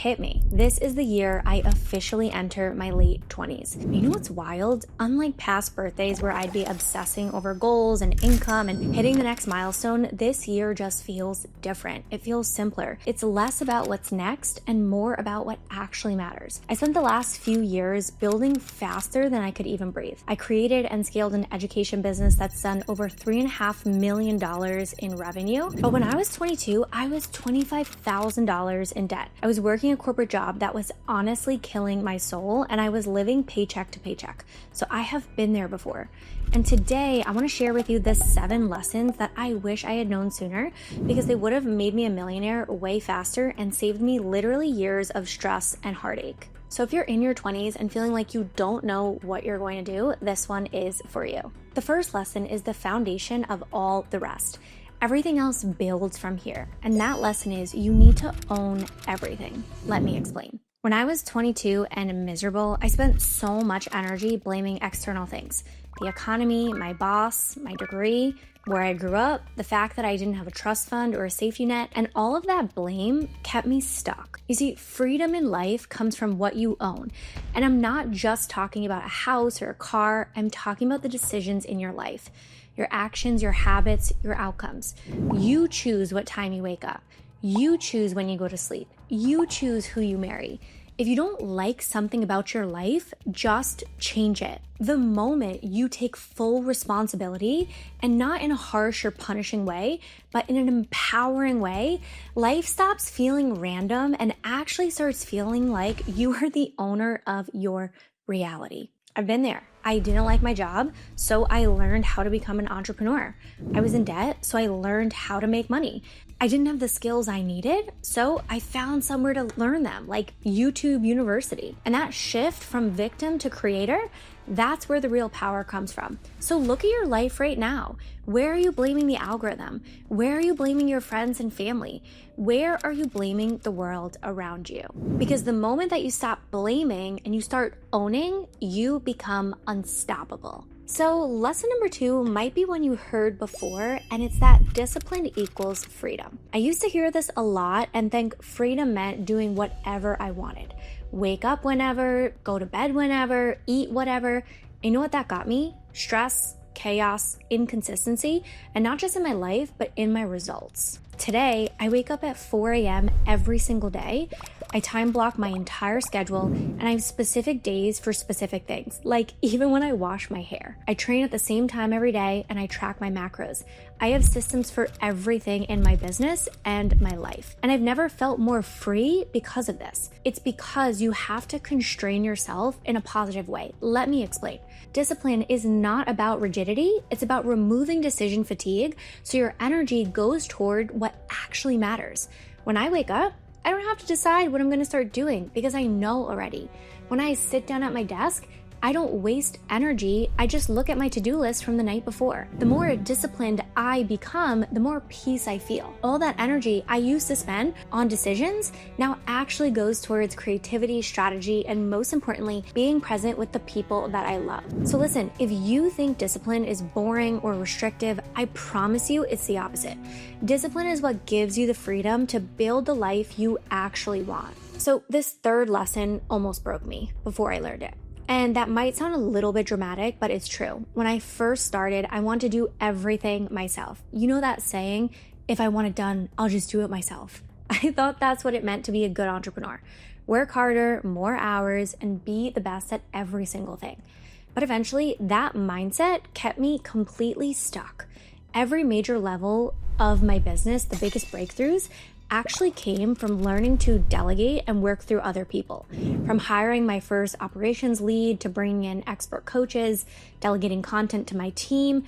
hit me. This is the year I officially enter my late 20s. You know what's wild? Unlike past birthdays where I'd be obsessing over goals and income and hitting the next milestone, this year just feels different. It feels simpler. It's less about what's next and more about what actually matters. I spent the last few years building faster than I could even breathe. I created and scaled an education business that's done over $3.5 million in revenue. But when I was 22, I was $25,000 in debt. I was working a corporate job that was honestly killing my soul, and I was living paycheck to paycheck. So I have been there before. And today I want to share with you the 7 lessons that I wish I had known sooner, because they would have made me a millionaire way faster and saved me literally years of stress and heartache. So if you're in your 20s and feeling like you don't know what you're going to do, this one is for you. The first lesson is the foundation of all the rest. Everything else builds from here. And that lesson is you need to own everything. Let me explain. When I was 22 and miserable, I spent so much energy blaming external things. The economy, my boss, my degree, where I grew up, the fact that I didn't have a trust fund or a safety net, and all of that blame kept me stuck. You see, freedom in life comes from what you own. And I'm not just talking about a house or a car, I'm talking about the decisions in your life. Your actions, your habits, your outcomes. You choose what time you wake up. You choose when you go to sleep. You choose who you marry. If you don't like something about your life, just change it. The moment you take full responsibility, and not in a harsh or punishing way, but in an empowering way, life stops feeling random and actually starts feeling like you are the owner of your reality. I've been there. I didn't like my job, so I learned how to become an entrepreneur. I was in debt, so I learned how to make money. I didn't have the skills I needed, so I found somewhere to learn them, like YouTube University. And that shift from victim to creator, that's where the real power comes from. So look at your life right now. Where are you blaming the algorithm? Where are you blaming your friends and family? Where are you blaming the world around you? Because the moment that you stop blaming and you start owning, you become unstoppable. So lesson number 2 might be one you heard before, and it's that discipline equals freedom. I used to hear this a lot and think freedom meant doing whatever I wanted. Wake up whenever, go to bed whenever, eat whatever. You know what that got me? Stress, chaos, inconsistency, and not just in my life, but in my results. Today, I wake up at 4 a.m. every single day. I time block my entire schedule, and I have specific days for specific things, like even when I wash my hair. I train at the same time every day, and I track my macros. I have systems for everything in my business and my life. And I've never felt more free because of this. It's because you have to constrain yourself in a positive way. Let me explain. Discipline is not about rigidity. It's about removing decision fatigue so your energy goes toward what actually matters. When I wake up, I don't have to decide what I'm going to start doing because I know already. When I sit down at my desk, I don't waste energy. I just look at my to-do list from the night before. The more disciplined I become, the more peace I feel. All that energy I used to spend on decisions now actually goes towards creativity, strategy, and most importantly, being present with the people that I love. So listen, if you think discipline is boring or restrictive, I promise you it's the opposite. Discipline is what gives you the freedom to build the life you actually want. So this third lesson almost broke me before I learned it. And that might sound a little bit dramatic, but it's true. When I first started, I wanted to do everything myself. You know that saying, if I want it done, I'll just do it myself. I thought that's what it meant to be a good entrepreneur. Work harder, more hours, and be the best at every single thing. But eventually, that mindset kept me completely stuck. Every major level of my business, the biggest breakthroughs, actually came from learning to delegate and work through other people. From hiring my first operations lead to bringing in expert coaches, delegating content to my team.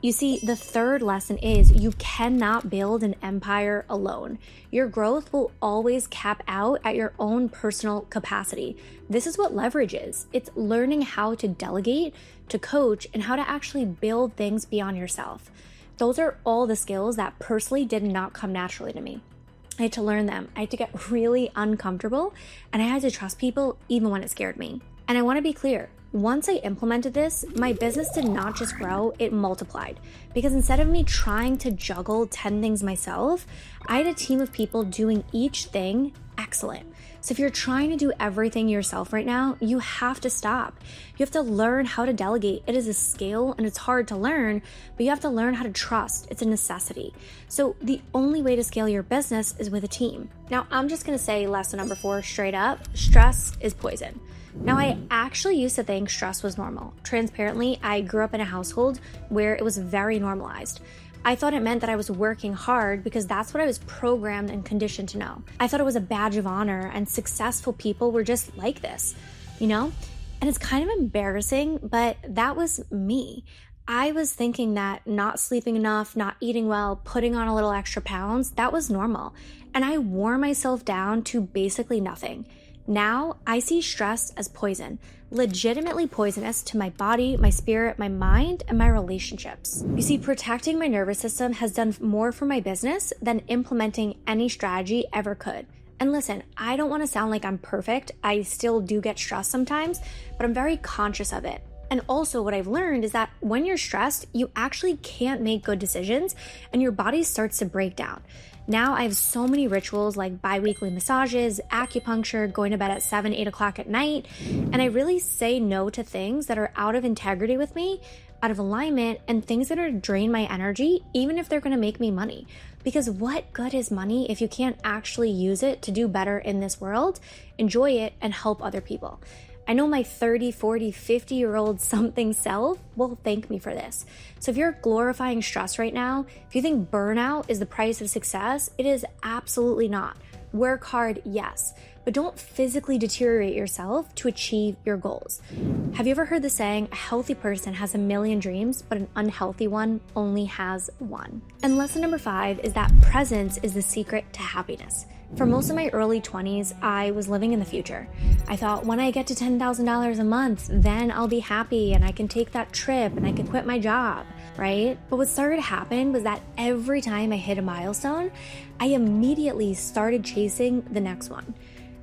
You see, the third lesson is you cannot build an empire alone. Your growth will always cap out at your own personal capacity. This is what leverage is. It's learning how to delegate, to coach, and how to actually build things beyond yourself. Those are all the skills that personally did not come naturally to me. I had to learn them. I had to get really uncomfortable, and I had to trust people even when it scared me. And I want to be clear, once I implemented this, my business did not just grow, it multiplied. Because instead of me trying to juggle 10 things myself, I had a team of people doing each thing excellent. So if you're trying to do everything yourself right now, you have to stop. You have to learn how to delegate. It is a skill and it's hard to learn, but you have to learn how to trust. It's a necessity. So the only way to scale your business is with a team. Now, I'm just going to say lesson number 4 straight up: stress is poison. Now, I actually used to think stress was normal. Transparently, I grew up in a household where it was very normalized. I thought it meant that I was working hard because that's what I was programmed and conditioned to know. I thought it was a badge of honor and successful people were just like this, you know? And it's kind of embarrassing, but that was me. I was thinking that not sleeping enough, not eating well, putting on a little extra pounds, that was normal. And I wore myself down to basically nothing. Now I see stress as poison, legitimately poisonous to my body, my spirit, my mind, and my relationships. You see, protecting my nervous system has done more for my business than implementing any strategy ever could. And listen, I don't want to sound like I'm perfect. I still do get stressed sometimes, but I'm very conscious of it. And also what I've learned is that when you're stressed, you actually can't make good decisions and your body starts to break down. Now I have so many rituals like bi-weekly massages, acupuncture, going to bed at 7, 8 o'clock at night. And I really say no to things that are out of integrity with me, out of alignment, and things that are drain my energy, even if they're going to make me money. Because what good is money if you can't actually use it to do better in this world, enjoy it, and help other people? I know my 30, 40, 50-year-old something self will thank me for this. So if you're glorifying stress right now, if you think burnout is the price of success, it is absolutely not. Work hard, yes, but don't physically deteriorate yourself to achieve your goals. Have you ever heard the saying, a healthy person has a million dreams, but an unhealthy one only has one? And lesson number 5 is that presence is the secret to happiness. For most of my early 20s, I was living in the future. I thought when I get to $10,000 a month, then I'll be happy and I can take that trip and I can quit my job, right? But what started to happen was that every time I hit a milestone, I immediately started chasing the next one.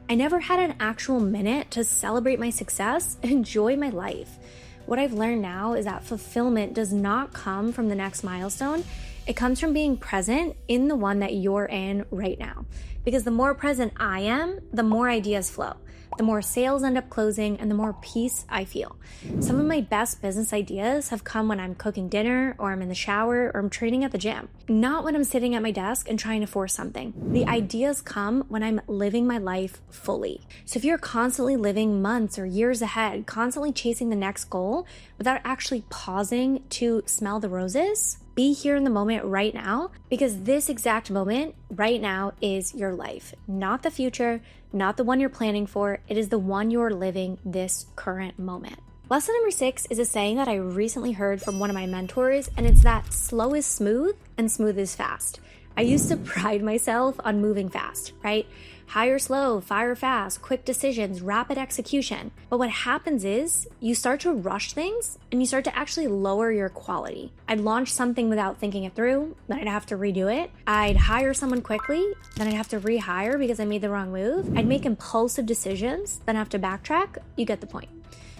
I never had an actual minute to celebrate my success and enjoy my life. What I've learned now is that fulfillment does not come from the next milestone. It comes from being present in the one that you're in right now. Because the more present I am, the more ideas flow, the more sales end up closing, and the more peace I feel. Some of my best business ideas have come when I'm cooking dinner, or I'm in the shower, or I'm training at the gym. Not when I'm sitting at my desk and trying to force something. The ideas come when I'm living my life fully. So if you're constantly living months or years ahead, constantly chasing the next goal without actually pausing to smell the roses, be here in the moment right now, because this exact moment right now is your life, not the future, not the one you're planning for. It is the one you're living this current moment. Lesson number 6 is a saying that I recently heard from one of my mentors, and it's that slow is smooth and smooth is fast. I used to pride myself on moving fast, right? High or slow, fire fast, quick decisions, rapid execution. But what happens is you start to rush things and you start to actually lower your quality. I'd launch something without thinking it through, then I'd have to redo it. I'd hire someone quickly, then I'd have to rehire because I made the wrong move. I'd make impulsive decisions, then have to backtrack. You get the point.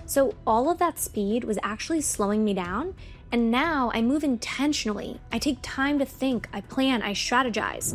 So all of that speed was actually slowing me down. And now I move intentionally. I take time to think, I plan, I strategize.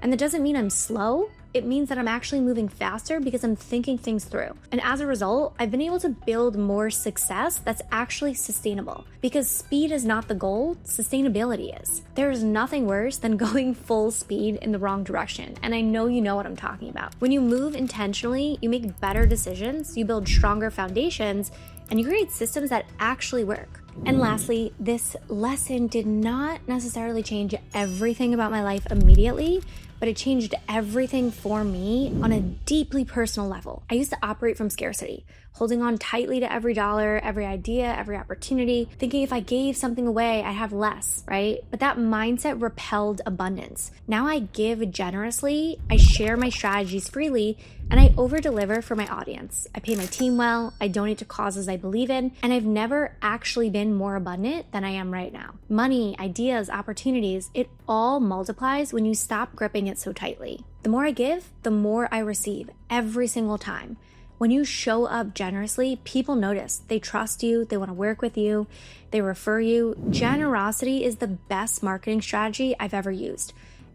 And that doesn't mean I'm slow. It means that I'm actually moving faster because I'm thinking things through. And as a result, I've been able to build more success that's actually sustainable. Because speed is not the goal, sustainability is. There is nothing worse than going full speed in the wrong direction. And I know you know what I'm talking about. When you move intentionally, you make better decisions, you build stronger foundations, and you create systems that actually work. And lastly, this lesson did not necessarily change everything about my life immediately, but it changed everything for me on a deeply personal level. I used to operate from scarcity, holding on tightly to every dollar, every idea, every opportunity, thinking if I gave something away, I'd have less, right? But that mindset repelled abundance. Now I give generously, I share my strategies freely, and I over-deliver for my audience. I pay my team well, I donate to causes I believe in, and I've never actually been more abundant than I am right now. Money, ideas, opportunities, it all multiplies when you stop gripping it so tightly. The more I give, the more I receive every single time. When you show up generously, people notice. They trust you, they want to work with you, they refer you. Generosity is the best marketing strategy I've ever used.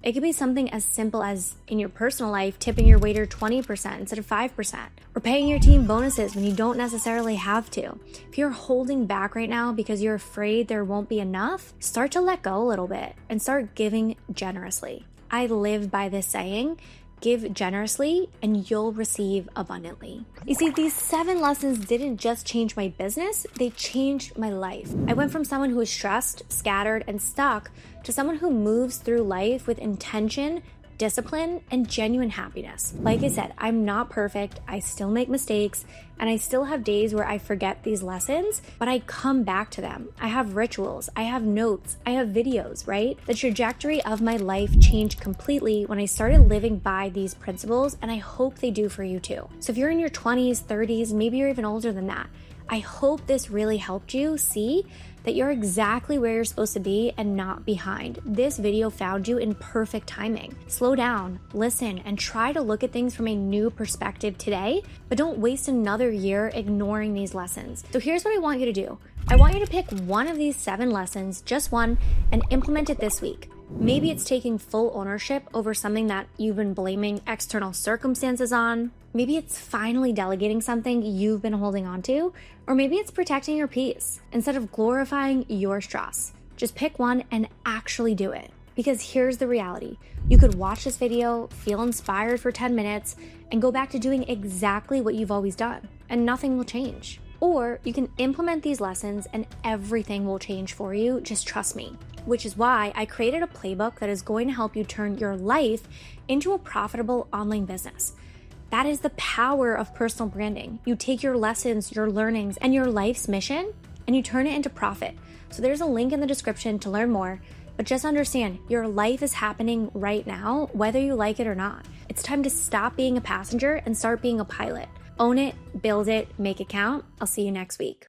It could be something as simple as, in your personal life, tipping your waiter 20% instead of 5%, or paying your team bonuses when you don't necessarily have to. If you're holding back right now because you're afraid there won't be enough, start to let go a little bit and start giving generously. I live by this saying, give generously and you'll receive abundantly. You see, these 7 lessons didn't just change my business, they changed my life. I went from someone who was stressed, scattered, and stuck to someone who moves through life with intention, discipline, and genuine happiness. Like I said, I'm not perfect. I still make mistakes, and I still have days where I forget these lessons, but I come back to them. I have rituals, I have notes, I have videos, right? The trajectory of my life changed completely when I started living by these principles, and I hope they do for you too. So if you're in your 20s, 30s, maybe you're even older than that, I hope this really helped you see that you're exactly where you're supposed to be and not behind. This video found you in perfect timing. Slow down, listen, and try to look at things from a new perspective today, but don't waste another year ignoring these lessons. So here's what I want you to do. I want you to pick one of these 7 lessons, just one, and implement it this week. Maybe it's taking full ownership over something that you've been blaming external circumstances on. Maybe it's finally delegating something you've been holding on to, or maybe it's protecting your peace instead of glorifying your stress. Just pick one and actually do it. Because here's the reality. You could watch this video, feel inspired for 10 minutes, and go back to doing exactly what you've always done, and nothing will change. Or you can implement these lessons and everything will change for you, just trust me. Which is why I created a playbook that is going to help you turn your life into a profitable online business. That is the power of personal branding. You take your lessons, your learnings, and your life's mission, and you turn it into profit. So there's a link in the description to learn more, but just understand your life is happening right now, whether you like it or not. It's time to stop being a passenger and start being a pilot. Own it, build it, make it count. I'll see you next week.